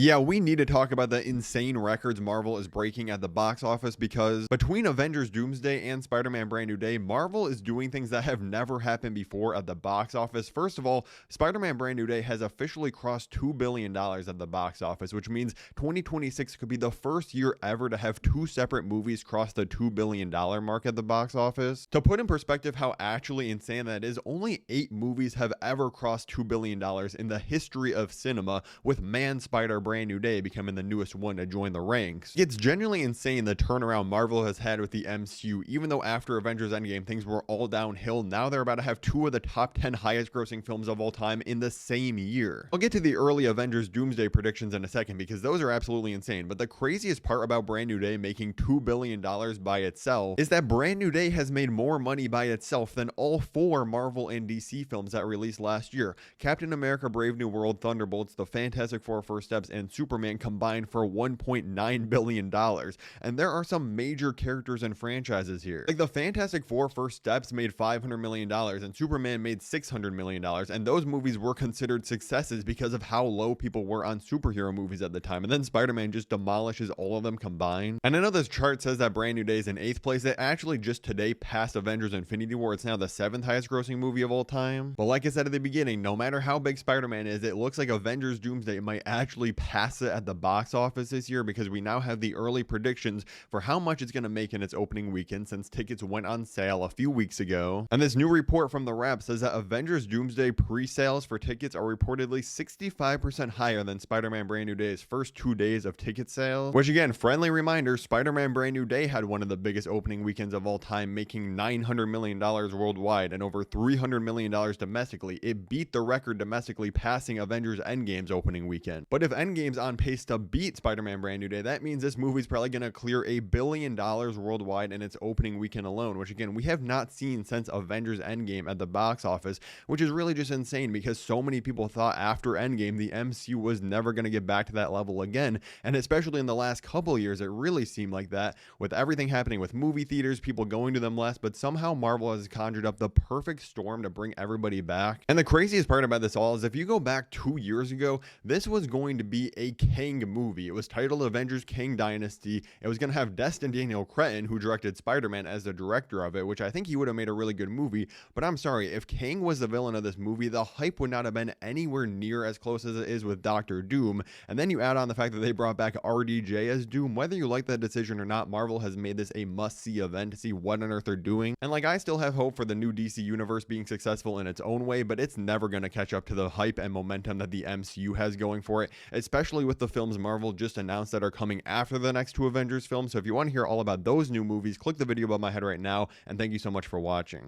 Yeah, we need to talk about the insane records Marvel is breaking at the box office, because between Avengers Doomsday and Spider-Man Brand New Day, Marvel is doing things that have never happened before at the box office. First of all, Spider-Man Brand New Day has officially crossed $2 billion at the box office, which means 2026 could be the first year ever to have two separate movies cross the $2 billion mark at the box office. To put in perspective how actually insane that is, only 8 movies have ever crossed $2 billion in the history of cinema, with Man-Spider Brand New Day becoming the newest one to join the ranks. It's genuinely insane the turnaround Marvel has had with the MCU. Even though after Avengers Endgame things were all downhill, now they're about to have 2 of the top 10 highest grossing films of all time in the same year. I'll get to the early Avengers Doomsday predictions in a second, because those are absolutely insane, but the craziest part about Brand New Day making $2 billion by itself is that Brand New Day has made more money by itself than all 4 Marvel and DC films that released last year. Captain America Brave New World, Thunderbolts, The Fantastic Four First Steps, and Superman combined for $1.9 billion. And there are some major characters and franchises here. Like the Fantastic Four First Steps made $500 million and Superman made $600 million. And those movies were considered successes because of how low people were on superhero movies at the time. And then Spider-Man just demolishes all of them combined. And I know this chart says that Brand New Day is in 8th place. It actually just today passed Avengers Infinity War. It's now the 7th highest grossing movie of all time. But like I said at the beginning, no matter how big Spider-Man is, it looks like Avengers Doomsday might actually pass it at the box office this year, because we now have the early predictions for how much it's going to make in its opening weekend, since tickets went on sale a few weeks ago. And this new report from The Wrap says that Avengers Doomsday pre-sales for tickets are reportedly 65% higher than Spider-Man Brand New Day's first 2 days of ticket sales. Which again, friendly reminder, Spider-Man Brand New Day had one of the biggest opening weekends of all time, making $900 million worldwide and over $300 million domestically. It beat the record domestically, passing Avengers Endgame's opening weekend. But if Endgame's on pace to beat Spider-Man Brand New Day, that means this movie's probably going to clear $1 billion worldwide in its opening weekend alone, which again, we have not seen since Avengers Endgame at the box office, which is really just insane, because so many people thought after Endgame the MCU was never going to get back to that level again. And especially in the last couple of years, it really seemed like that, with everything happening with movie theaters, people going to them less, but somehow Marvel has conjured up the perfect storm to bring everybody back. And the craziest part about this all is, if you go back 2 years ago, this was going to be a Kang movie. It was titled Avengers Kang Dynasty. It was going to have Destin Daniel Cretton, who directed Spider-Man, as the director of it, which I think he would have made a really good movie. But I'm sorry, if Kang was the villain of this movie, the hype would not have been anywhere near as close as it is with Doctor Doom. And then you add on the fact that they brought back RDJ as Doom. Whether you like that decision or not, Marvel has made this a must-see event to see what on earth they're doing. And like, I still have hope for the new DC universe being successful in its own way, but it's never going to catch up to the hype and momentum that the MCU has going for it, especially with the films Marvel just announced that are coming after the next 2 Avengers films. So if you want to hear all about those new movies, click the video above my head right now, and thank you so much for watching.